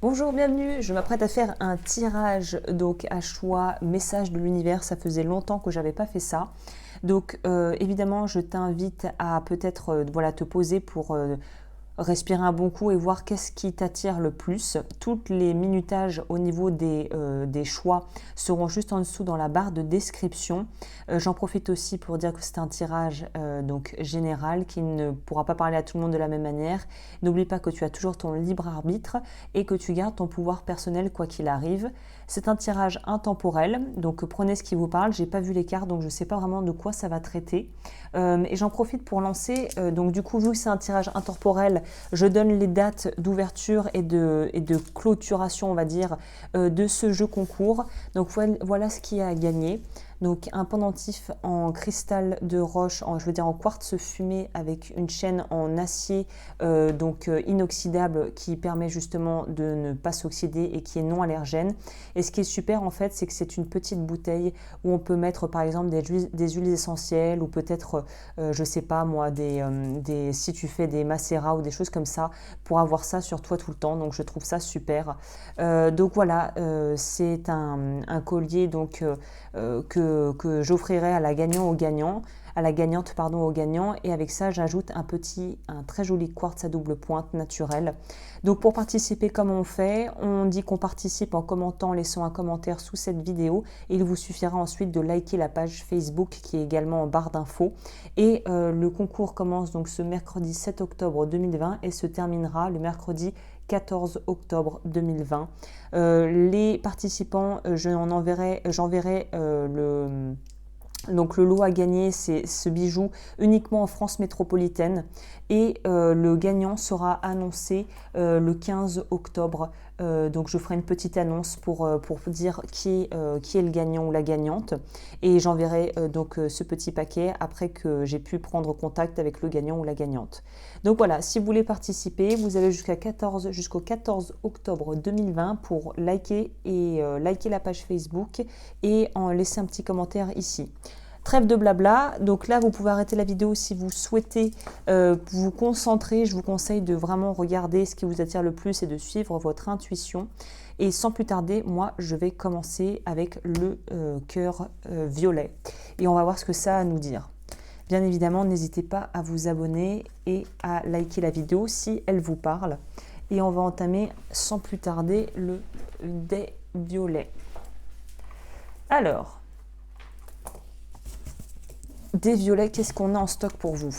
Bonjour, bienvenue. Je m'apprête à faire un tirage donc à choix message de l'univers. Ça faisait longtemps que j'avais pas fait ça. Donc évidemment, je t'invite à peut-être voilà, te poser pour respirer un bon coup et voir qu'est-ce qui t'attire le plus. Toutes les minutages au niveau des choix seront juste en dessous dans la barre de description. J'en profite aussi pour dire que c'est un tirage donc général qui ne pourra pas parler à tout le monde de la même manière. N'oublie pas que tu as toujours ton libre arbitre et que tu gardes ton pouvoir personnel quoi qu'il arrive. C'est un tirage intemporel, donc prenez ce qui vous parle. J'ai pas vu les cartes, donc je ne sais pas vraiment de quoi ça va traiter. Et j'en profite pour lancer, donc du coup, vu que c'est un tirage intemporel, je donne les dates d'ouverture et de clôturation, on va dire, de ce jeu concours. Donc voilà ce qui a à gagner. Donc un pendentif en cristal de roche, je veux dire en quartz fumé avec une chaîne en acier inoxydable qui permet justement de ne pas s'oxyder et qui est non allergène. Et ce qui est super en fait, c'est que c'est une petite bouteille où on peut mettre par exemple des huiles essentielles ou peut-être, je sais pas moi, si tu fais des macérats ou des choses comme ça pour avoir ça sur toi tout le temps. Donc je trouve ça super. Donc voilà, c'est un collier donc que j'offrirai à la gagnante au gagnant, et avec ça j'ajoute un très joli quartz à double pointe naturel. Donc pour participer, comment on fait? On dit qu'on participe en commentant, en laissant un commentaire sous cette vidéo, et il vous suffira ensuite de liker la page Facebook qui est également en barre d'infos. Et le concours commence donc ce mercredi 7 octobre 2020 et se terminera le mercredi 14 octobre 2020. Les participants, j'enverrai donc le lot à gagner, c'est ce bijou uniquement en France métropolitaine, et le gagnant sera annoncé le 15 octobre. Donc je ferai une petite annonce pour dire qui est le gagnant ou la gagnante, et j'enverrai ce petit paquet après que j'ai pu prendre contact avec le gagnant ou la gagnante. Donc voilà, si vous voulez participer, vous avez jusqu'au 14 octobre 2020 pour liker la page Facebook et en laisser un petit commentaire ici. Trêve de blabla, donc là vous pouvez arrêter la vidéo si vous souhaitez vous concentrer. Je vous conseille de vraiment regarder ce qui vous attire le plus et de suivre votre intuition. Et sans plus tarder, moi je vais commencer avec le cœur violet et on va voir ce que ça a à nous dire. Bien évidemment, n'hésitez pas à vous abonner et à liker la vidéo si elle vous parle. Et on va entamer sans plus tarder le dé violet. Alors, des violets, qu'est-ce qu'on a en stock pour vous?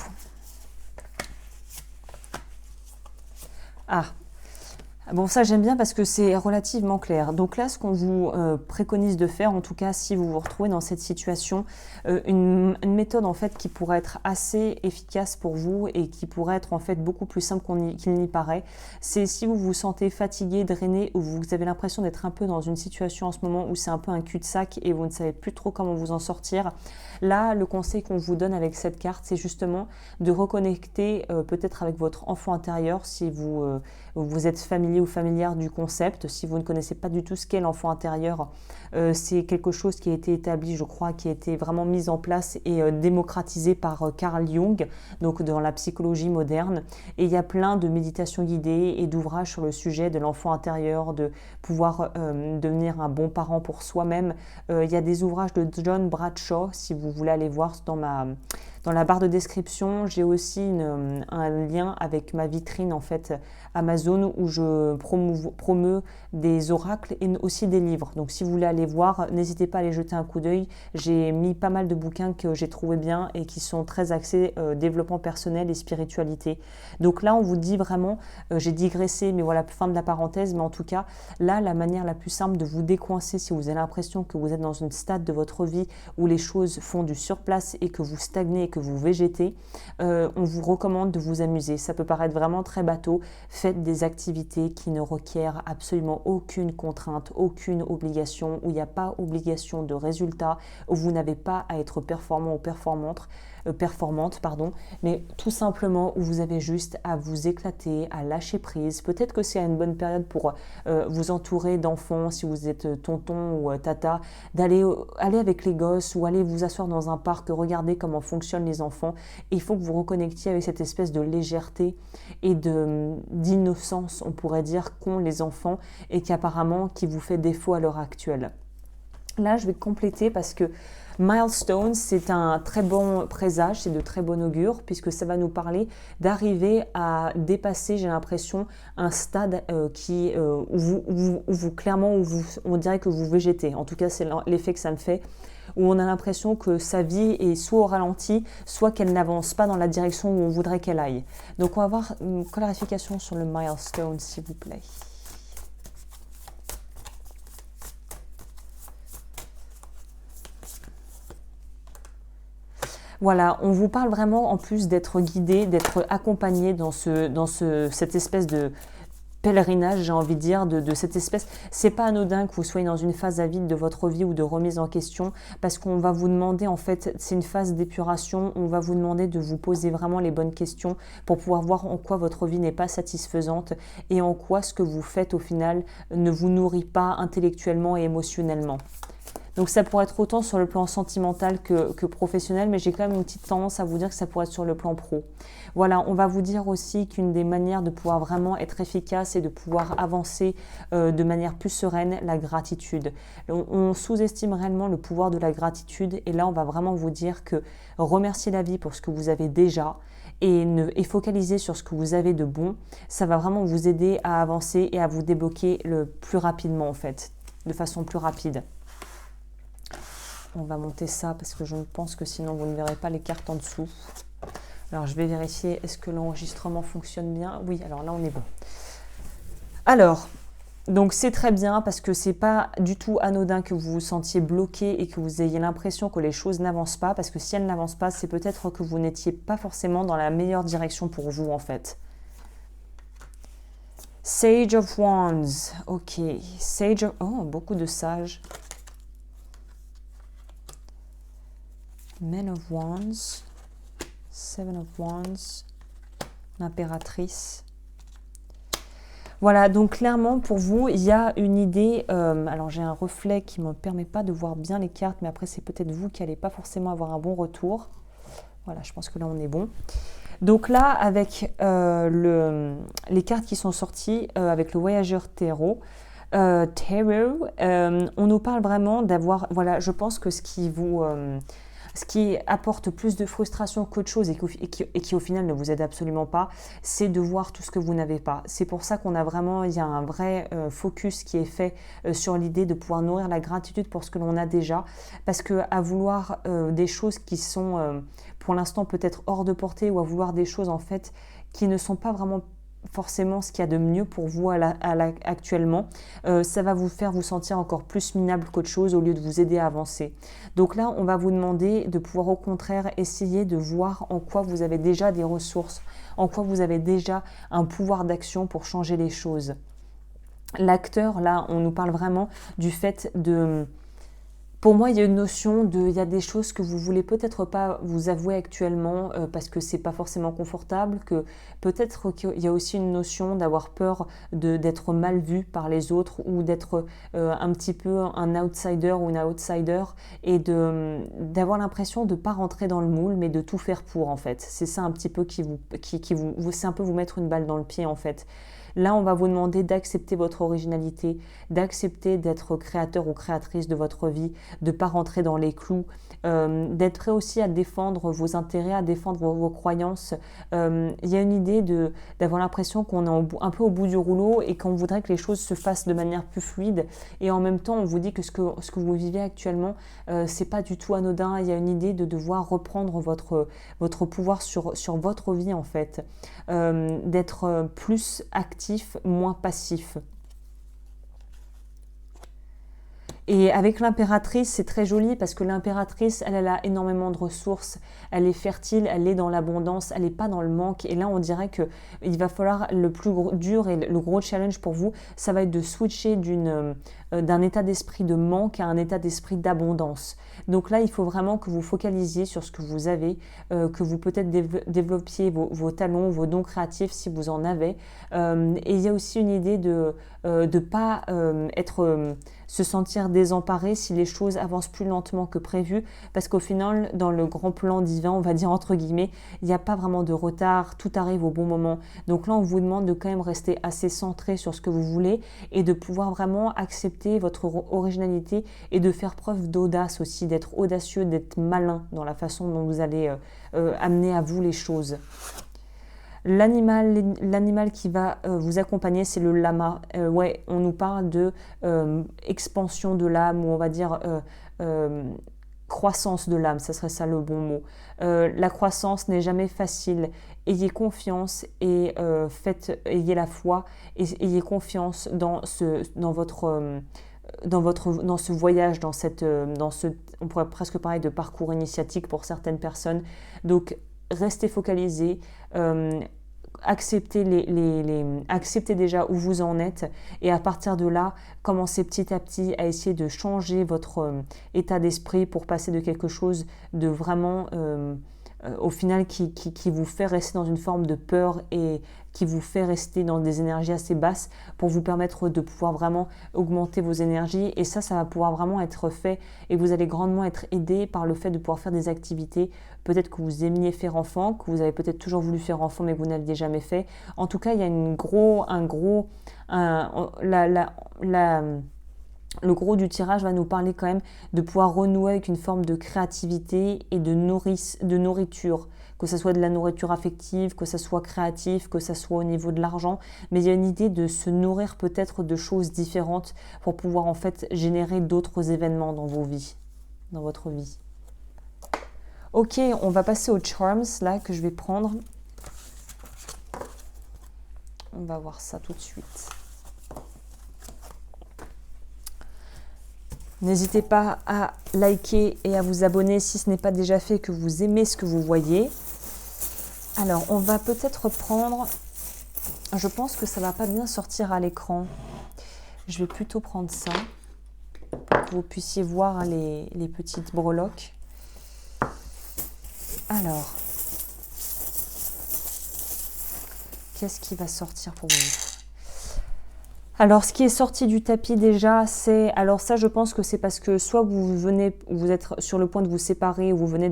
Ah, bon, ça j'aime bien parce que c'est relativement clair. Donc là, ce qu'on vous préconise de faire, en tout cas si vous vous retrouvez dans cette situation, une méthode en fait qui pourrait être assez efficace pour vous et qui pourrait être en fait beaucoup plus simple qu'il n'y paraît, c'est si vous vous sentez fatigué, drainé, ou vous avez l'impression d'être un peu dans une situation en ce moment où c'est un peu un cul-de-sac et vous ne savez plus trop comment vous en sortir. Là, le conseil qu'on vous donne avec cette carte, c'est justement de reconnecter peut-être avec votre enfant intérieur si vous êtes familier ou familière du concept. Si vous ne connaissez pas du tout ce qu'est l'enfant intérieur, c'est quelque chose qui a été établi, je crois, qui a été vraiment mis en place et démocratisé par Carl Jung, donc dans la psychologie moderne. Et il y a plein de méditations guidées et d'ouvrages sur le sujet de l'enfant intérieur, de pouvoir devenir un bon parent pour soi-même. Il y a des ouvrages de John Bradshaw, si vous voulez aller voir dans la barre de description. J'ai aussi un lien avec ma vitrine en fait Amazon où je promeus des oracles et aussi des livres. Donc si vous voulez aller voir, n'hésitez pas à aller jeter un coup d'œil. J'ai mis pas mal de bouquins que j'ai trouvé bien et qui sont très axés développement personnel et spiritualité. Donc là on vous dit vraiment, j'ai digressé mais voilà, fin de la parenthèse, mais en tout cas là la manière la plus simple de vous décoincer si vous avez l'impression que vous êtes dans une stade de votre vie où les choses font du surplace et que vous stagnez et que vous végétez, on vous recommande de vous amuser. Ça peut paraître vraiment très bateau. Faites des activités qui ne requièrent absolument aucune contrainte, aucune obligation, où il n'y a pas obligation de résultat, où vous n'avez pas à être performant ou performante. performante, pardon, mais tout simplement où vous avez juste à vous éclater, à lâcher prise. Peut-être que c'est une bonne période pour vous entourer d'enfants, si vous êtes tonton ou tata, aller avec les gosses ou aller vous asseoir dans un parc, regarder comment fonctionnent les enfants. Et il faut que vous reconnectiez avec cette espèce de légèreté et d'innocence, on pourrait dire, qu'ont les enfants et qui vous fait défaut à l'heure actuelle. Là, je vais compléter parce que milestone, c'est un très bon présage, c'est de très bon augure, puisque ça va nous parler d'arriver à dépasser, j'ai l'impression, un stade on dirait que vous végétez. En tout cas, c'est l'effet que ça me fait, où on a l'impression que sa vie est soit au ralenti, soit qu'elle n'avance pas dans la direction où on voudrait qu'elle aille. Donc, on va avoir une clarification sur le milestone, s'il vous plaît. Voilà, on vous parle vraiment en plus d'être guidé, d'être accompagné dans cette espèce de pèlerinage, j'ai envie de dire, de cette espèce. C'est pas anodin que vous soyez dans une phase à vide de votre vie ou de remise en question, parce qu'on va vous demander, en fait, c'est une phase d'épuration, on va vous demander de vous poser vraiment les bonnes questions pour pouvoir voir en quoi votre vie n'est pas satisfaisante et en quoi ce que vous faites au final ne vous nourrit pas intellectuellement et émotionnellement. Donc ça pourrait être autant sur le plan sentimental que professionnel, mais j'ai quand même une petite tendance à vous dire que ça pourrait être sur le plan pro. Voilà, on va vous dire aussi qu'une des manières de pouvoir vraiment être efficace et de pouvoir avancer de manière plus sereine, la gratitude. On sous-estime réellement le pouvoir de la gratitude et là on va vraiment vous dire que remercier la vie pour ce que vous avez déjà et focaliser sur ce que vous avez de bon, ça va vraiment vous aider à avancer et à vous débloquer le plus rapidement en fait, de façon plus rapide. On va monter ça parce que je pense que sinon vous ne verrez pas les cartes en dessous. Alors je vais vérifier, est-ce que l'enregistrement fonctionne bien? Oui, alors là on est bon. Alors, donc c'est très bien parce que c'est pas du tout anodin que vous vous sentiez bloqué et que vous ayez l'impression que les choses n'avancent pas, parce que si elles n'avancent pas, c'est peut-être que vous n'étiez pas forcément dans la meilleure direction pour vous en fait. Sage of Wands, ok. Oh, beaucoup de sages. Men of Wands, Seven of Wands, l'impératrice. Voilà, donc clairement pour vous, il y a une idée, alors j'ai un reflet qui ne me permet pas de voir bien les cartes, mais après c'est peut-être vous qui n'allez pas forcément avoir un bon retour. Voilà, je pense que là on est bon. Donc là, avec les cartes qui sont sorties, avec le voyageur tarot, on nous parle vraiment d'avoir, voilà, je pense que ce qui apporte plus de frustration qu'autre chose et qui au final ne vous aide absolument pas, c'est de voir tout ce que vous n'avez pas. C'est pour ça qu'il y a un vrai focus qui est fait sur l'idée de pouvoir nourrir la gratitude pour ce que l'on a déjà, parce qu'à vouloir des choses qui sont pour l'instant peut-être hors de portée, ou à vouloir des choses en fait qui ne sont pas vraiment forcément ce qu'il y a de mieux pour vous actuellement, ça va vous faire vous sentir encore plus minable qu'autre chose au lieu de vous aider à avancer. Donc là, on va vous demander de pouvoir au contraire essayer de voir en quoi vous avez déjà des ressources, en quoi vous avez déjà un pouvoir d'action pour changer les choses. L'acteur, là, on nous parle vraiment du fait de... Pour moi, il y a une notion il y a des choses que vous voulez peut-être pas vous avouer actuellement parce que c'est pas forcément confortable, que peut-être qu'il y a aussi une notion d'avoir peur d'être mal vu par les autres ou d'être un petit peu un outsider ou une outsider et d'avoir l'impression de pas rentrer dans le moule mais de tout faire pour en fait. C'est ça un petit peu c'est un peu vous mettre une balle dans le pied en fait. Là, on va vous demander d'accepter votre originalité, d'accepter d'être créateur ou créatrice de votre vie, de ne pas rentrer dans les clous, d'être prêt aussi à défendre vos intérêts, à défendre vos croyances. Il y a une idée d'avoir l'impression qu'on est un peu au bout du rouleau et qu'on voudrait que les choses se fassent de manière plus fluide. Et en même temps, on vous dit que ce que vous vivez actuellement, c'est pas du tout anodin. Il y a une idée de devoir reprendre votre pouvoir sur votre vie en fait, d'être plus actif, moins passif. Et avec l'impératrice, c'est très joli parce que l'impératrice, elle a énormément de ressources, elle est fertile, elle est dans l'abondance, elle n'est pas dans le manque. Et là, on dirait qu'il va falloir le plus dur et le gros challenge pour vous, ça va être de switcher d'un état d'esprit de manque à un état d'esprit d'abondance. Donc là, il faut vraiment que vous focalisiez sur ce que vous avez, que vous peut-être développiez vos talents, vos dons créatifs si vous en avez. Et il y a aussi une idée de ne pas se sentir désemparé si les choses avancent plus lentement que prévu, parce qu'au final, dans le grand plan divin, on va dire entre guillemets, il n'y a pas vraiment de retard, tout arrive au bon moment. Donc là, on vous demande de quand même rester assez centré sur ce que vous voulez et de pouvoir vraiment accepter votre originalité et de faire preuve d'audace aussi, d'être audacieux, d'être malin dans la façon dont vous allez amener à vous les choses. L'animal qui va vous accompagner, c'est le lama. Ouais, on nous parle de expansion de l'âme, ou on va dire croissance de l'âme, ça serait ça le bon mot. La croissance n'est jamais facile. Ayez confiance et ayez la foi et ayez confiance dans ce voyage, on pourrait presque parler de parcours initiatique pour certaines personnes. Donc, restez focalisés, acceptez déjà où vous en êtes et à partir de là, commencez petit à petit à essayer de changer votre état d'esprit pour passer de quelque chose de vraiment au final qui vous fait rester dans une forme de peur et qui vous fait rester dans des énergies assez basses pour vous permettre de pouvoir vraiment augmenter vos énergies. Et ça va pouvoir vraiment être fait et vous allez grandement être aidé par le fait de pouvoir faire des activités peut-être que vous aimiez faire enfant, que vous avez peut-être toujours voulu faire enfant mais que vous n'aviez jamais fait. En tout cas, il y a le gros du tirage va nous parler quand même de pouvoir renouer avec une forme de créativité et de nourriture, que ce soit de la nourriture affective, que ce soit créatif, que ce soit au niveau de l'argent. Mais il y a une idée de se nourrir peut-être de choses différentes pour pouvoir en fait générer d'autres événements dans votre vie. Ok, on va passer aux charms là que je vais prendre. On va voir ça tout de suite. N'hésitez pas à liker et à vous abonner si ce n'est pas déjà fait, que vous aimez ce que vous voyez. Alors, on va peut-être prendre... Je pense que ça ne va pas bien sortir à l'écran. Je vais plutôt prendre ça pour que vous puissiez voir les petites breloques. Alors, qu'est-ce qui va sortir pour vous ? Alors, ce qui est sorti du tapis déjà, c'est... Alors ça, je pense que c'est parce que soit vous êtes sur le point de vous séparer, ou vous venez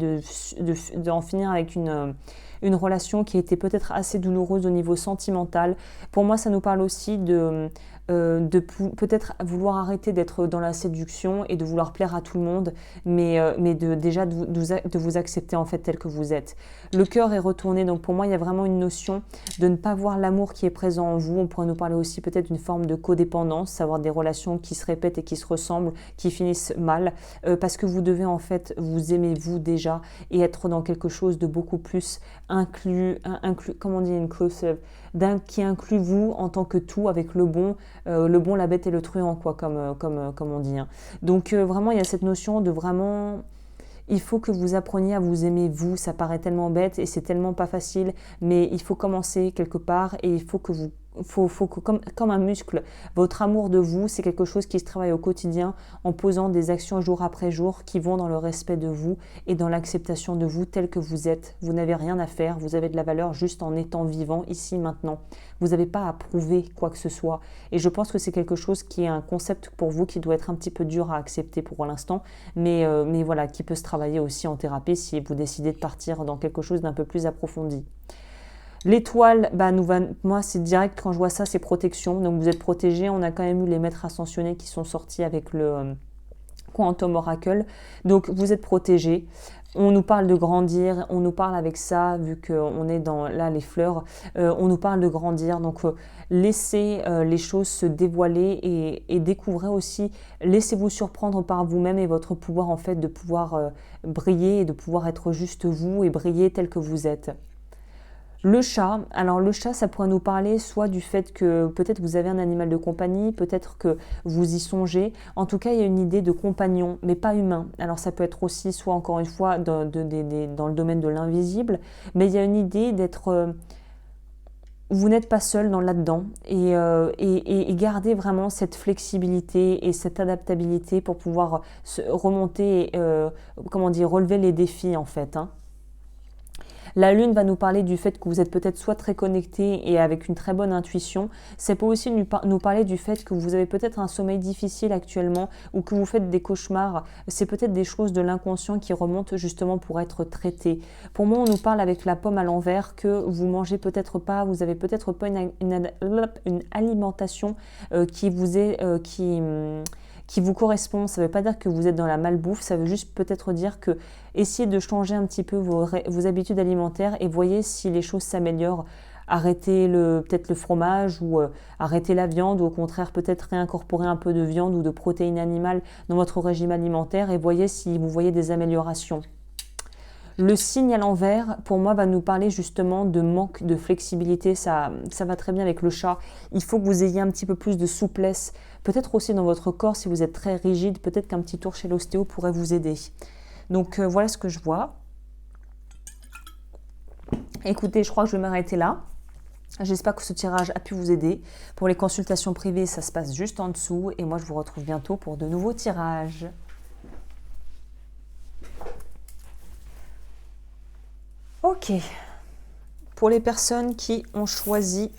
d'en finir avec une relation qui était peut-être assez douloureuse au niveau sentimental. Pour moi, ça nous parle aussi de peut-être vouloir arrêter d'être dans la séduction et de vouloir plaire à tout le monde, mais de vous accepter en fait tel que vous êtes. Le cœur est retourné, donc pour moi, il y a vraiment une notion de ne pas voir l'amour qui est présent en vous. On pourrait nous parler aussi peut-être d'une forme de codépendance, savoir des relations qui se répètent et qui se ressemblent, qui finissent mal, parce que vous devez en fait vous aimer vous déjà et être dans quelque chose de beaucoup plus inclus, comment on dit, inclusive, qui inclut vous en tant que tout, avec le bon, la bête et le truand, quoi, comme on dit. Hein. Donc vraiment, il y a cette notion de vraiment... Il faut que vous appreniez à vous aimer vous, ça paraît tellement bête et c'est tellement pas facile, mais il faut commencer quelque part et il faut que vous... comme un muscle, votre amour de vous, c'est quelque chose qui se travaille au quotidien en posant des actions jour après jour qui vont dans le respect de vous et dans l'acceptation de vous tel que vous êtes. Vous n'avez rien à faire, vous avez de la valeur juste en étant vivant ici, maintenant. Vous n'avez pas à prouver quoi que ce soit. Et je pense que c'est quelque chose qui est un concept pour vous qui doit être un petit peu dur à accepter pour l'instant, mais voilà, qui peut se travailler aussi en thérapie si vous décidez de partir dans quelque chose d'un peu plus approfondi. L'étoile, moi c'est direct quand je vois ça, c'est protection. Donc vous êtes protégé. On a quand même eu les maîtres ascensionnés qui sont sortis avec le Quantum Oracle. Donc vous êtes protégé. On nous parle de grandir, on nous parle avec ça, vu qu'on est dans là les fleurs, on nous parle de grandir. Donc laissez les choses se dévoiler et découvrez aussi, laissez-vous surprendre par vous-même et votre pouvoir en fait de pouvoir briller et de pouvoir être juste vous et briller tel que vous êtes. Le chat, alors le chat, ça pourrait nous parler soit du fait que peut-être vous avez un animal de compagnie, peut-être que vous y songez. En tout cas, il y a une idée de compagnon, mais pas humain. Alors ça peut être aussi, soit encore une fois, dans le domaine de l'invisible, mais il y a une idée d'être... vous n'êtes pas seul dans là-dedans et gardez vraiment cette flexibilité et cette adaptabilité pour pouvoir remonter, comment dire, relever les défis en fait, hein. La lune va nous parler du fait que vous êtes peut-être soit très connecté et avec une très bonne intuition. Ça peut aussi nous parler du fait que vous avez peut-être un sommeil difficile actuellement ou que vous faites des cauchemars. C'est peut-être des choses de l'inconscient qui remontent justement pour être traitées. Pour moi, on nous parle avec la pomme à l'envers que vous mangez peut-être pas, vous avez peut-être pas une alimentation qui vous est... qui vous correspond. Ça ne veut pas dire que vous êtes dans la malbouffe, ça veut juste peut-être dire que essayez de changer un petit peu vos habitudes alimentaires et voyez si les choses s'améliorent. Arrêtez peut-être le fromage ou arrêtez la viande ou au contraire peut-être réincorporer un peu de viande ou de protéines animales dans votre régime alimentaire et voyez si vous voyez des améliorations. Le signe à l'envers, pour moi, va nous parler justement de manque de flexibilité. Ça va très bien avec le chat. Il faut que vous ayez un petit peu plus de souplesse. Peut-être aussi dans votre corps, si vous êtes très rigide, peut-être qu'un petit tour chez l'ostéo pourrait vous aider. Donc voilà ce que je vois. Écoutez, je crois que je vais m'arrêter là. J'espère que ce tirage a pu vous aider. Pour les consultations privées, ça se passe juste en dessous. Et moi, je vous retrouve bientôt pour de nouveaux tirages. Ok, pour les personnes qui ont choisi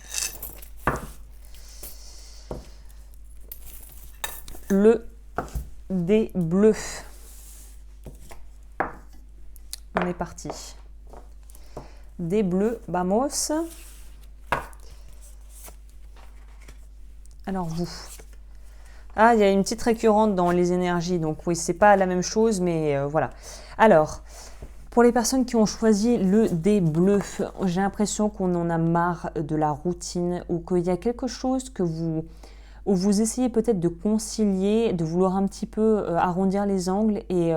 le dé bleu, on est parti. Dé bleu, vamos. Alors vous. Ah, il y a une petite récurrente dans les énergies, donc oui, c'est pas la même chose, mais voilà. Alors... Pour les personnes qui ont choisi le dé bleu, j'ai l'impression qu'on en a marre de la routine ou qu'il y a quelque chose où vous essayez peut-être de concilier, de vouloir un petit peu arrondir les angles et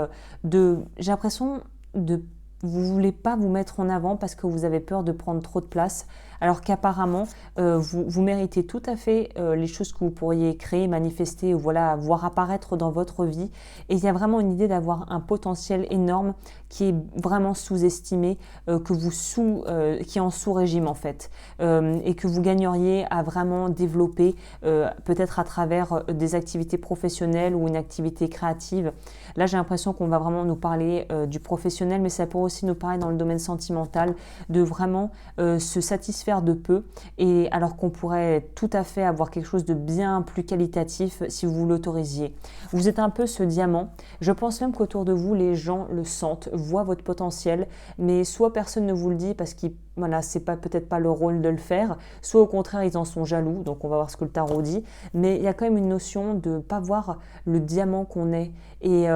j'ai l'impression de vous ne voulez pas vous mettre en avant parce que vous avez peur de prendre trop de place, alors qu'apparemment, vous méritez tout à fait les choses que vous pourriez créer, manifester, voilà, voir apparaître dans votre vie. Et il y a vraiment une idée d'avoir un potentiel énorme qui est vraiment sous-estimé, qui est en sous-régime en fait, et que vous gagneriez à vraiment développer, peut-être à travers des activités professionnelles ou une activité créative. Là, j'ai l'impression qu'on va vraiment nous parler du professionnel, mais ça peut aussi nous parler dans le domaine sentimental, de vraiment se satisfaire de peu, et alors qu'on pourrait tout à fait avoir quelque chose de bien plus qualitatif si vous l'autorisiez. Vous êtes un peu ce diamant. Je pense même qu'autour de vous, les gens le sentent, voient votre potentiel, mais soit personne ne vous le dit parce que voilà, c'est peut-être pas le rôle de le faire, soit au contraire ils en sont jaloux, donc on va voir ce que le tarot dit, mais il y a quand même une notion de ne pas voir le diamant qu'on est, et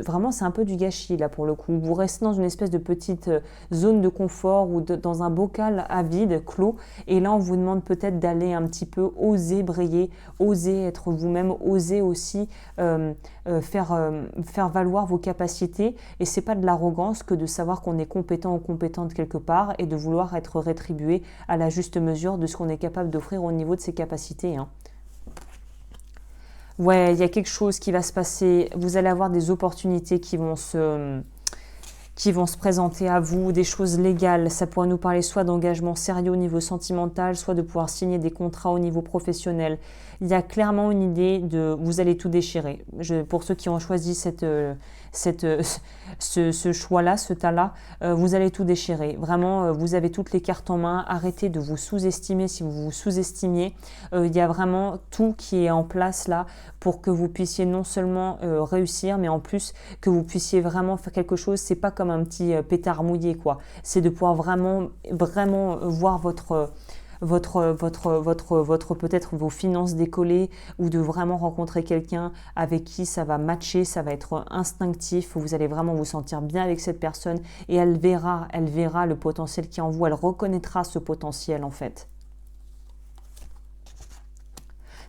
vraiment c'est un peu du gâchis là pour le coup. Vous restez dans une espèce de petite zone de confort ou dans un bocal à vide, clos, et là on vous demande peut-être d'aller un petit peu oser briller, oser être vous-même, oser aussi faire valoir vos capacités, et c'est pas de l'arrogance que de savoir qu'on est compétent ou compétente quelque part et de vouloir être rétribué à la juste mesure de ce qu'on est capable d'offrir au niveau de ses capacités, hein. Ouais, il y a quelque chose qui va se passer, vous allez avoir des opportunités qui vont se présenter à vous, des choses légales. Ça pourrait nous parler soit d'engagement sérieux au niveau sentimental, soit de pouvoir signer des contrats au niveau professionnel. Il y a clairement une idée de vous allez tout déchirer. Pour ceux qui ont choisi ce choix-là, ce tas-là, vous allez tout déchirer. Vraiment, vous avez toutes les cartes en main. Arrêtez de vous sous-estimer si vous vous sous-estimiez. Il y a vraiment tout qui est en place là pour que vous puissiez non seulement réussir, mais en plus que vous puissiez vraiment faire quelque chose. C'est pas comme un petit pétard mouillé, quoi. C'est de pouvoir vraiment voir peut-être vos finances décoller, ou de vraiment rencontrer quelqu'un avec qui ça va matcher, ça va être instinctif, vous allez vraiment vous sentir bien avec cette personne, et elle verra le potentiel qui est en vous, elle reconnaîtra ce potentiel en fait.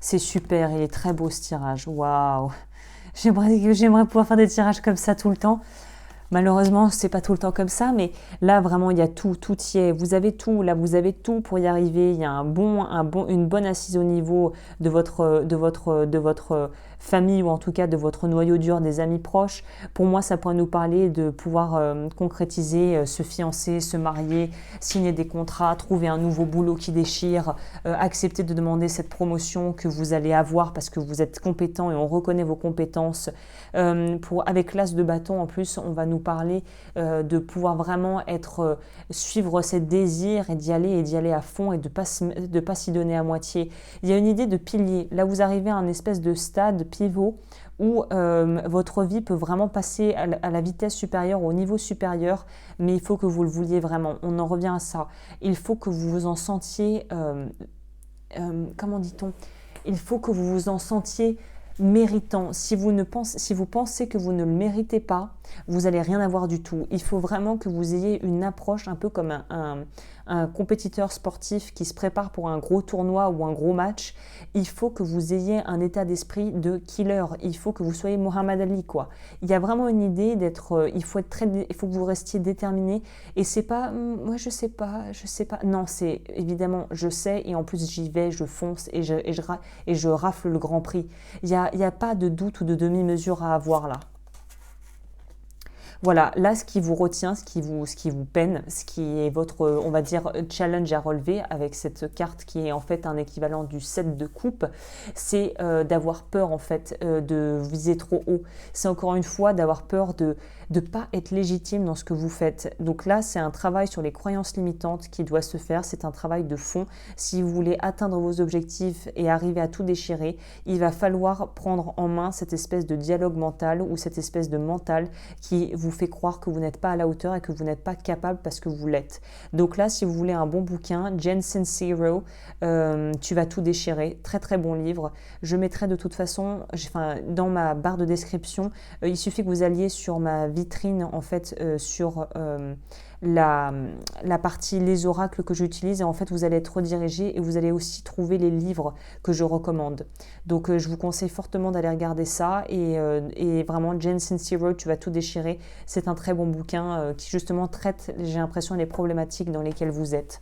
C'est super, il est très beau ce tirage, waouh. J'aimerais pouvoir faire des tirages comme ça tout le temps. Malheureusement, c'est pas tout le temps comme ça, mais là vraiment il y a tout, tout y est. Vous avez tout, là vous avez tout pour y arriver. Il y a une bonne assise au niveau de votre famille ou en tout cas de votre noyau dur, des amis proches. Pour moi, ça pourrait nous parler de pouvoir concrétiser, se fiancer, se marier, signer des contrats, trouver un nouveau boulot qui déchire, accepter de demander cette promotion que vous allez avoir parce que vous êtes compétent et on reconnaît vos compétences. Avec l'as de bâton en plus, on va nous parler de pouvoir vraiment suivre ses désirs et d'y aller à fond et de pas s'y donner à moitié. Il y a une idée de pilier. Là, vous arrivez à un espèce de stade pivot où votre vie peut vraiment passer à la vitesse supérieure, au niveau supérieur, mais il faut que vous le vouliez vraiment. On en revient à ça. Il faut que vous vous en sentiez, comment dit-on? Il faut que vous vous en sentiez méritant. Si vous pensez que vous ne le méritez pas, vous n'allez rien avoir du tout. Il faut vraiment que vous ayez une approche un peu comme un compétiteur sportif qui se prépare pour un gros tournoi ou un gros match. Il faut que vous ayez un état d'esprit de killer. Il faut que vous soyez Mohamed Ali, quoi. Il y a vraiment une idée d'être. Il faut que vous restiez déterminé. Et c'est pas, moi je sais pas. Non, c'est évidemment, je sais. Et en plus, j'y vais, je fonce et je rafle le Grand Prix. Il y a pas de doute ou de demi-mesure à avoir là. Voilà, là, ce qui vous retient, ce qui vous peine, ce qui est votre, on va dire, challenge à relever avec cette carte qui est en fait un équivalent du 7 de coupe, c'est d'avoir peur en fait de viser trop haut. C'est encore une fois d'avoir peur de ne pas être légitime dans ce que vous faites. Donc là, c'est un travail sur les croyances limitantes qui doit se faire. C'est un travail de fond. Si vous voulez atteindre vos objectifs et arriver à tout déchirer, il va falloir prendre en main cette espèce de dialogue mental ou cette espèce de mental qui vous fait croire que vous n'êtes pas à la hauteur et que vous n'êtes pas capable parce que vous l'êtes. Donc là, si vous voulez un bon bouquin, Jen Sincero, tu vas tout déchirer. Très très bon livre. Je mettrai de toute façon, dans ma barre de description, il suffit que vous alliez sur ma vitrine en fait sur la partie les oracles que j'utilise et en fait vous allez être redirigé et vous allez aussi trouver les livres que je recommande. Donc je vous conseille fortement d'aller regarder ça et vraiment Jen Sincero, tu vas tout déchirer. C'est un très bon bouquin qui justement traite, j'ai l'impression, les problématiques dans lesquelles vous êtes.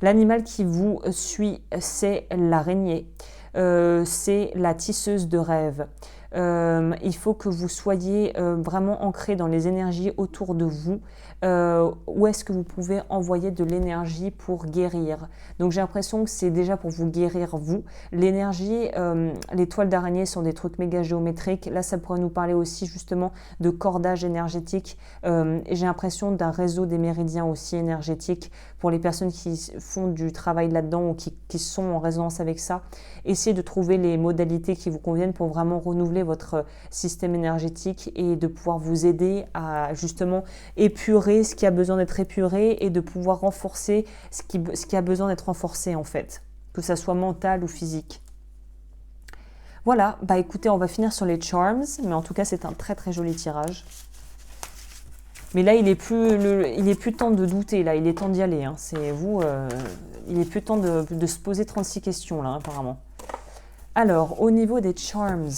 L'animal qui vous suit, c'est l'araignée. C'est la tisseuse de rêves. Il faut que vous soyez vraiment ancré dans les énergies autour de vous. Où est-ce que vous pouvez envoyer de l'énergie pour guérir? Donc j'ai l'impression que c'est déjà pour vous guérir vous. L'énergie, les toiles d'araignée sont des trucs méga géométriques. Là, ça pourrait nous parler aussi justement de cordage énergétique. Et j'ai l'impression d'un réseau des méridiens aussi énergétiques pour les personnes qui font du travail là-dedans ou qui sont en résonance avec ça. Essayez de trouver les modalités qui vous conviennent pour vraiment renouveler votre système énergétique et de pouvoir vous aider à justement épurer ce qui a besoin d'être épuré et de pouvoir renforcer ce qui a besoin d'être renforcé en fait, que ça soit mental ou physique. Voilà, bah écoutez, on va finir sur les charms, mais en tout cas c'est un très très joli tirage. Mais là, il est plus temps de douter, là, il est temps d'y aller. Hein. C'est vous, il est plus temps de se poser 36 questions, là, apparemment. Alors, au niveau des charms,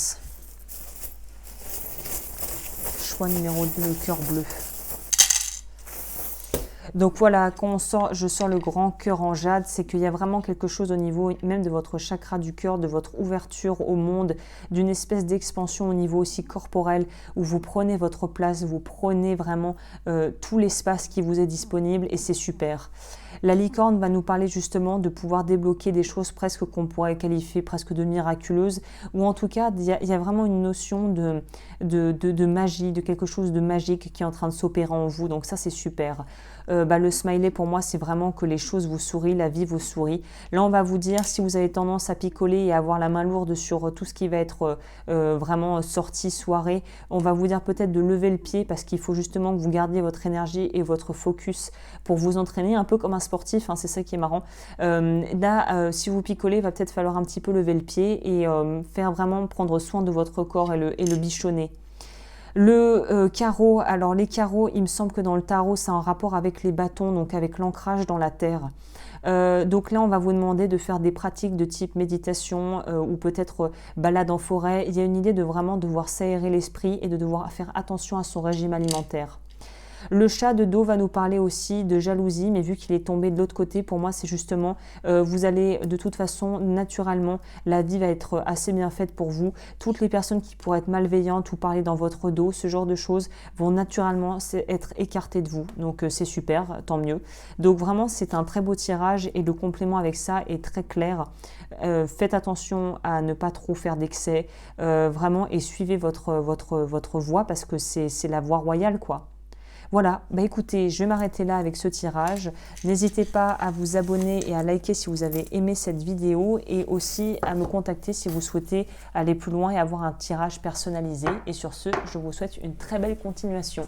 choix numéro 2, le cœur bleu. Donc voilà, quand je sors le grand cœur en jade, c'est qu'il y a vraiment quelque chose au niveau même de votre chakra du cœur, de votre ouverture au monde, d'une espèce d'expansion au niveau aussi corporel, où vous prenez votre place, vous prenez vraiment tout l'espace qui vous est disponible et c'est super. La licorne va nous parler justement de pouvoir débloquer des choses presque qu'on pourrait qualifier presque de miraculeuses, ou en tout cas, il y a vraiment une notion de magie, de quelque chose de magique qui est en train de s'opérer en vous, donc ça c'est super. Le smiley pour moi c'est vraiment que les choses vous sourient, la vie vous sourit. Là on va vous dire si vous avez tendance à picoler et à avoir la main lourde sur tout ce qui va être vraiment sortie, soirée, on va vous dire peut-être de lever le pied parce qu'il faut justement que vous gardiez votre énergie et votre focus pour vous entraîner un peu comme un sportif, hein, c'est ça qui est marrant. Si vous picolez, il va peut-être falloir un petit peu lever le pied et faire vraiment prendre soin de votre corps et le bichonner. Le carreau, alors les carreaux, il me semble que dans le tarot, c'est un rapport avec les bâtons, donc avec l'ancrage dans la terre. Donc là, on va vous demander de faire des pratiques de type méditation ou peut-être balade en forêt. Il y a une idée de vraiment devoir s'aérer l'esprit et de devoir faire attention à son régime alimentaire. Le chat de dos va nous parler aussi de jalousie, mais vu qu'il est tombé de l'autre côté, pour moi, c'est justement, vous allez de toute façon, naturellement, la vie va être assez bien faite pour vous. Toutes les personnes qui pourraient être malveillantes ou parler dans votre dos, ce genre de choses, vont naturellement être écartées de vous. Donc, c'est super, tant mieux. Donc, vraiment, c'est un très beau tirage et le complément avec ça est très clair. Faites attention à ne pas trop faire d'excès, vraiment, et suivez votre voie parce que c'est la voie royale, quoi. Voilà, bah écoutez, je vais m'arrêter là avec ce tirage. N'hésitez pas à vous abonner et à liker si vous avez aimé cette vidéo et aussi à me contacter si vous souhaitez aller plus loin et avoir un tirage personnalisé. Et sur ce, je vous souhaite une très belle continuation.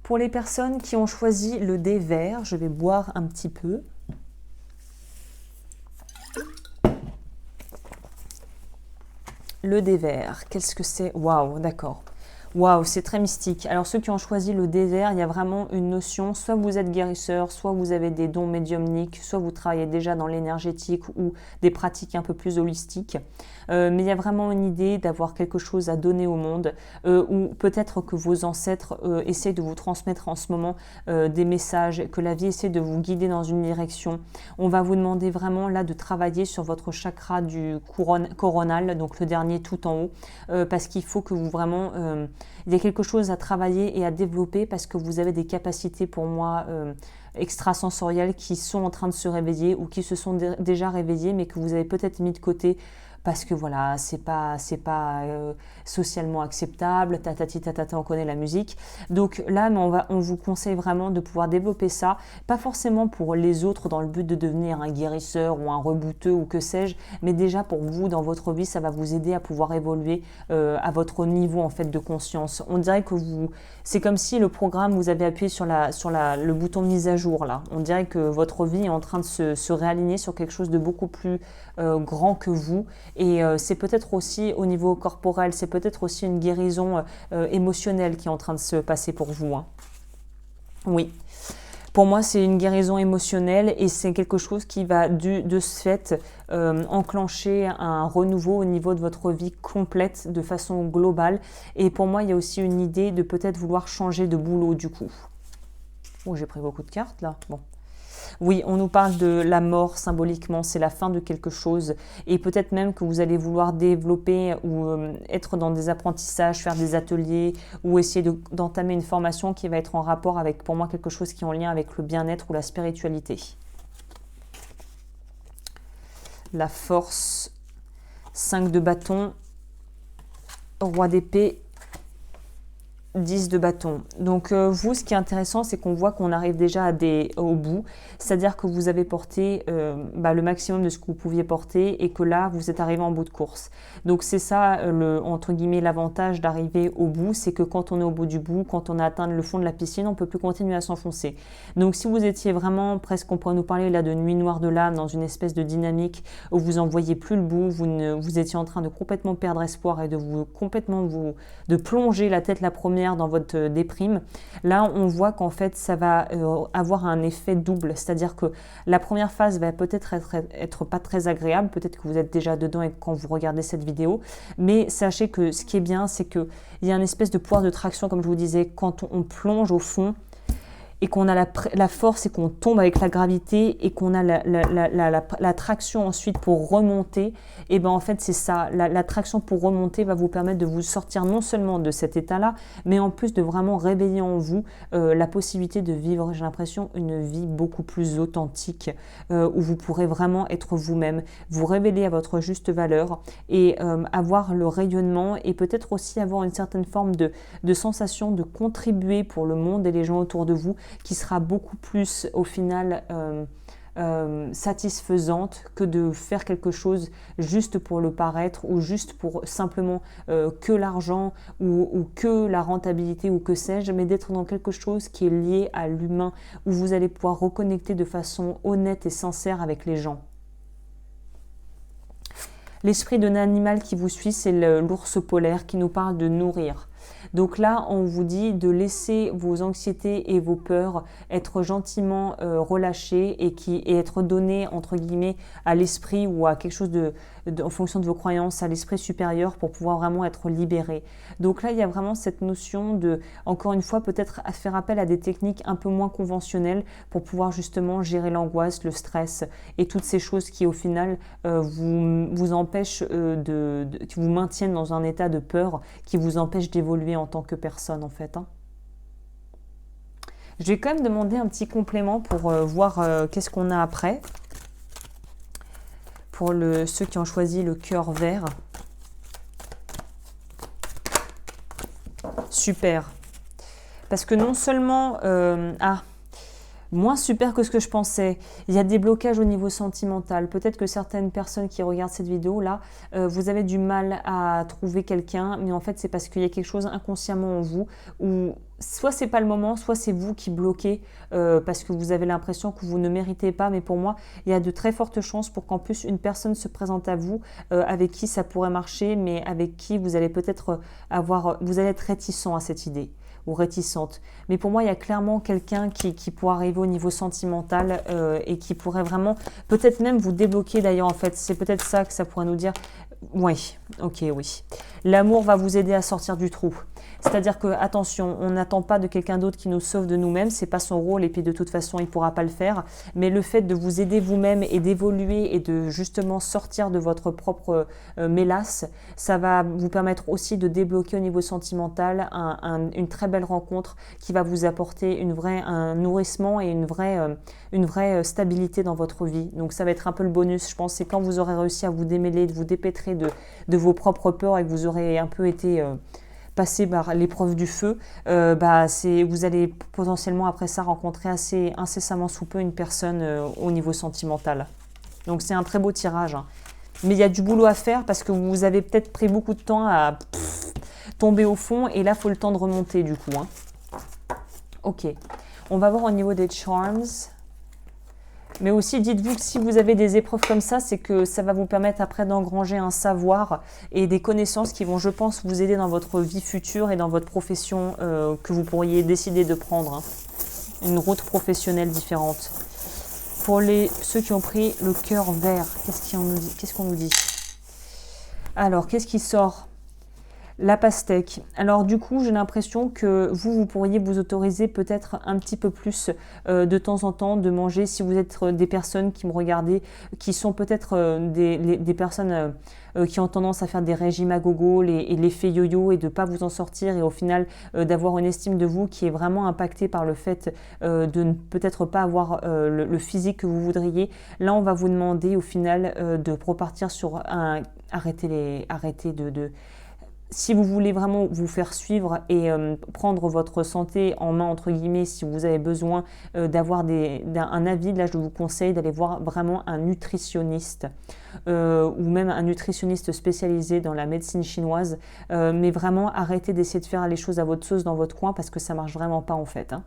Pour les personnes qui ont choisi le dé vert, je vais boire un petit peu. Le dé vert, qu'est-ce que c'est? Waouh, d'accord. Waouh, c'est très mystique. Alors ceux qui ont choisi le dé vert, il y a vraiment une notion, soit vous êtes guérisseur, soit vous avez des dons médiumniques, soit vous travaillez déjà dans l'énergétique ou des pratiques un peu plus holistiques. Mais il y a vraiment une idée d'avoir quelque chose à donner au monde ou peut-être que vos ancêtres essaient de vous transmettre en ce moment des messages, que la vie essaie de vous guider dans une direction. On va vous demander vraiment là de travailler sur votre chakra du coronal, donc le dernier tout en haut, parce qu'il faut que vous vraiment... il y a quelque chose à travailler et à développer parce que vous avez des capacités pour moi extrasensorielles qui sont en train de se réveiller ou qui se sont déjà réveillées mais que vous avez peut-être mis de côté parce que voilà, c'est pas socialement acceptable, tatati tatata, on connaît la musique. Donc là, on vous conseille vraiment de pouvoir développer ça, pas forcément pour les autres dans le but de devenir un guérisseur ou un rebouteux ou que sais-je, mais déjà pour vous, dans votre vie, ça va vous aider à pouvoir évoluer à votre niveau en fait de conscience. On dirait que c'est comme si le programme, vous avez appuyé sur le bouton de mise à jour là. On dirait que votre vie est en train de se réaligner sur quelque chose de beaucoup plus grand que vous. Et c'est peut-être aussi au niveau corporel, c'est peut-être aussi une guérison émotionnelle qui est en train de se passer pour vous. Hein. Oui. Pour moi, c'est une guérison émotionnelle et c'est quelque chose qui va de ce fait enclencher un renouveau au niveau de votre vie complète de façon globale. Et pour moi, il y a aussi une idée de peut-être vouloir changer de boulot du coup. Oh, j'ai pris beaucoup de cartes là. Bon. Oui, on nous parle de la mort symboliquement, c'est la fin de quelque chose et peut-être même que vous allez vouloir développer ou être dans des apprentissages, faire des ateliers ou essayer d'entamer une formation qui va être en rapport avec pour moi quelque chose qui est en lien avec le bien-être ou la spiritualité. La force, 5 de bâton, roi d'épée, 10 de bâton. Donc vous, ce qui est intéressant, c'est qu'on voit qu'on arrive déjà au bout. C'est-à-dire que vous avez porté le maximum de ce que vous pouviez porter et que là, vous êtes arrivé en bout de course. Donc c'est ça, entre guillemets, l'avantage d'arriver au bout. C'est que quand on est au bout du bout, quand on a atteint le fond de la piscine, on ne peut plus continuer à s'enfoncer. Donc si vous étiez vraiment presque, on pourrait nous parler là de nuit noire de l'âme, dans une espèce de dynamique où vous n'en voyez plus le bout, vous étiez en train de complètement perdre espoir et de plonger la tête la première dans votre déprime, là on voit qu'en fait ça va avoir un effet double, c'est-à-dire que la première phase va peut-être être pas très agréable, peut-être que vous êtes déjà dedans et quand vous regardez cette vidéo, mais sachez que ce qui est bien, c'est qu'il y a une espèce de pouvoir de traction, comme je vous disais, quand on plonge au fond et qu'on a la force et qu'on tombe avec la gravité et qu'on a la traction ensuite pour remonter, et ben en fait c'est ça, la traction pour remonter va vous permettre de vous sortir non seulement de cet état-là, mais en plus de vraiment réveiller en vous la possibilité de vivre, j'ai l'impression, une vie beaucoup plus authentique, où vous pourrez vraiment être vous-même, vous révéler à votre juste valeur et avoir le rayonnement et peut-être aussi avoir une certaine forme de sensation de contribuer pour le monde et les gens autour de vous, qui sera beaucoup plus au final satisfaisante que de faire quelque chose juste pour le paraître ou juste pour simplement que l'argent ou que la rentabilité ou que sais-je, mais d'être dans quelque chose qui est lié à l'humain, où vous allez pouvoir reconnecter de façon honnête et sincère avec les gens. L'esprit d'un animal qui vous suit, c'est l'ours polaire qui nous parle de nourrir. Donc là, on vous dit de laisser vos anxiétés et vos peurs être gentiment relâchées et être données, entre guillemets, à l'esprit ou à quelque chose en fonction de vos croyances, à l'esprit supérieur pour pouvoir vraiment être libéré. Donc là, il y a vraiment cette notion de, encore une fois, peut-être faire appel à des techniques un peu moins conventionnelles pour pouvoir justement gérer l'angoisse, le stress et toutes ces choses qui au final vous empêchent, qui vous maintiennent dans un état de peur, qui vous empêchent d'évoluer en tant que personne en fait. Hein. Je vais quand même demander un petit complément pour voir qu'est-ce qu'on a après. Pour ceux qui ont choisi le cœur vert. Super. Parce que non seulement... moins super que ce que je pensais. Il y a des blocages au niveau sentimental. Peut-être que certaines personnes qui regardent cette vidéo-là, vous avez du mal à trouver quelqu'un, mais en fait, c'est parce qu'il y a quelque chose inconsciemment en vous où soit c'est pas le moment, soit c'est vous qui bloquez parce que vous avez l'impression que vous ne méritez pas. Mais pour moi, il y a de très fortes chances pour qu'en plus une personne se présente à vous avec qui ça pourrait marcher, mais avec qui vous allez peut-être vous allez être réticent à cette idée ou réticente. Mais pour moi, il y a clairement quelqu'un qui pourrait arriver au niveau sentimental et qui pourrait vraiment, peut-être même vous débloquer d'ailleurs en fait. C'est peut-être ça que ça pourrait nous dire. Oui, ok, oui. L'amour va vous aider à sortir du trou. C'est-à-dire que, attention, on n'attend pas de quelqu'un d'autre qui nous sauve de nous-mêmes, c'est pas son rôle et puis de toute façon, il ne pourra pas le faire. Mais le fait de vous aider vous-même et d'évoluer et de justement sortir de votre propre mélasse, ça va vous permettre aussi de débloquer au niveau sentimental une très belle rencontre qui va vous apporter un nourrissement et une vraie stabilité dans votre vie. Donc ça va être un peu le bonus, je pense, c'est quand vous aurez réussi à vous démêler, de vous dépêtrer de vos propres peurs et que vous aurez un peu été passé par l'épreuve du feu, vous allez potentiellement après ça rencontrer assez incessamment sous peu une personne au niveau sentimental. Donc c'est un très beau tirage. Hein. Mais il y a du boulot à faire parce que vous avez peut-être pris beaucoup de temps à tomber au fond et là il faut le temps de remonter du coup. Hein. Ok, on va voir au niveau des charms. Mais aussi, dites-vous que si vous avez des épreuves comme ça, c'est que ça va vous permettre après d'engranger un savoir et des connaissances qui vont, je pense, vous aider dans votre vie future et dans votre profession que vous pourriez décider de prendre. Hein. Une route professionnelle différente. Pour ceux qui ont pris le cœur vert, qu'est-ce qu'on nous dit? Alors, qu'est-ce qui sort? La pastèque. Alors du coup, j'ai l'impression que vous pourriez vous autoriser peut-être un petit peu plus de temps en temps de manger, si vous êtes des personnes qui me regardez, qui sont peut-être des personnes qui ont tendance à faire des régimes à gogo et l'effet yo-yo et de ne pas vous en sortir et au final d'avoir une estime de vous qui est vraiment impactée par le fait de ne peut-être pas avoir le physique que vous voudriez. Là, on va vous demander au final de repartir sur arrêter de si vous voulez vraiment vous faire suivre et prendre votre santé en main, entre guillemets, si vous avez besoin d'avoir un avis, là je vous conseille d'aller voir vraiment un nutritionniste ou même un nutritionniste spécialisé dans la médecine chinoise. Mais vraiment arrêtez d'essayer de faire les choses à votre sauce dans votre coin parce que ça marche vraiment pas en fait. Hein.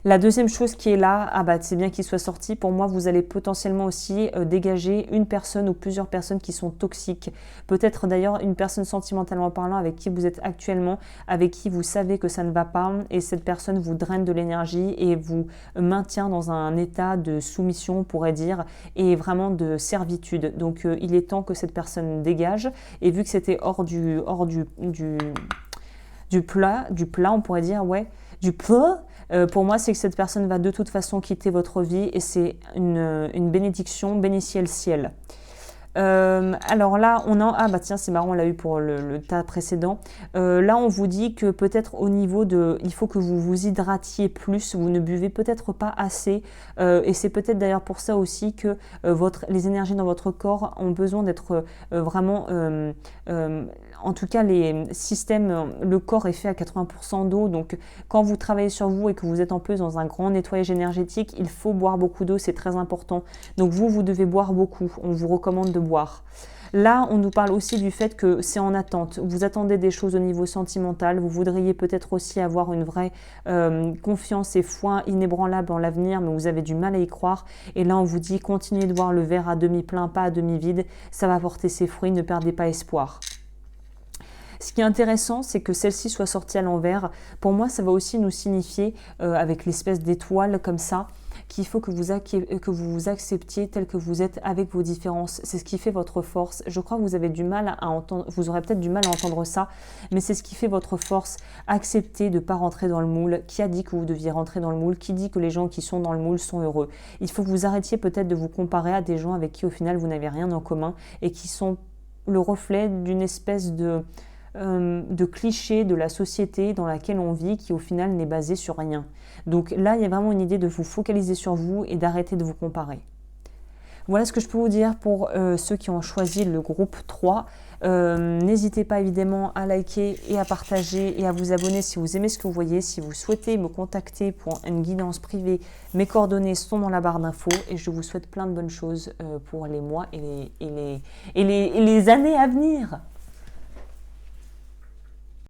La deuxième chose qui est là, c'est bien qu'il soit sorti. Pour moi, vous allez potentiellement aussi dégager une personne ou plusieurs personnes qui sont toxiques. Peut-être d'ailleurs une personne sentimentalement parlant avec qui vous êtes actuellement, avec qui vous savez que ça ne va pas et cette personne vous draine de l'énergie et vous maintient dans un état de soumission, on pourrait dire, et vraiment de servitude. Donc, il est temps que cette personne dégage. Et vu que c'était hors du plat, on pourrait dire, ouais, du plat. Pour moi, c'est que cette personne va de toute façon quitter votre vie et c'est une bénédiction, bénitiez le ciel. Alors là, tiens, c'est marrant, on l'a eu pour le tas précédent. Là, on vous dit que peut-être au niveau il faut que vous vous hydratiez plus, vous ne buvez peut-être pas assez. Et c'est peut-être d'ailleurs pour ça aussi que les énergies dans votre corps ont besoin d'être vraiment... en tout cas, le corps est fait à 80% d'eau. Donc, quand vous travaillez sur vous et que vous êtes en plus dans un grand nettoyage énergétique, il faut boire beaucoup d'eau, c'est très important. Donc, vous devez boire beaucoup. On vous recommande de boire. Là, on nous parle aussi du fait que c'est en attente. Vous attendez des choses au niveau sentimental. Vous voudriez peut-être aussi avoir une vraie confiance et foi inébranlable en l'avenir, mais vous avez du mal à y croire. Et là, on vous dit, continuez de voir le verre à demi plein, pas à demi vide. Ça va porter ses fruits, ne perdez pas espoir. Ce qui est intéressant, c'est que celle-ci soit sortie à l'envers. Pour moi, ça va aussi nous signifier, avec l'espèce d'étoile comme ça, qu'il faut que vous acceptiez tel que vous êtes avec vos différences. C'est ce qui fait votre force. Je crois que vous avez du mal à entendre, vous aurez peut-être du mal à entendre ça, mais c'est ce qui fait votre force. Acceptez de ne pas rentrer dans le moule. Qui a dit que vous deviez rentrer dans le moule? Qui dit que les gens qui sont dans le moule sont heureux? Il faut que vous arrêtiez peut-être de vous comparer à des gens avec qui au final vous n'avez rien en commun et qui sont le reflet d'une espèce de cliché de la société dans laquelle on vit qui au final n'est basé sur rien. Donc là, il y a vraiment une idée de vous focaliser sur vous et d'arrêter de vous comparer. Voilà ce que je peux vous dire pour ceux qui ont choisi le groupe 3. N'hésitez pas évidemment à liker et à partager et à vous abonner si vous aimez ce que vous voyez. Si vous souhaitez me contacter pour une guidance privée, mes coordonnées sont dans la barre d'infos et je vous souhaite plein de bonnes choses pour les mois et les années à venir.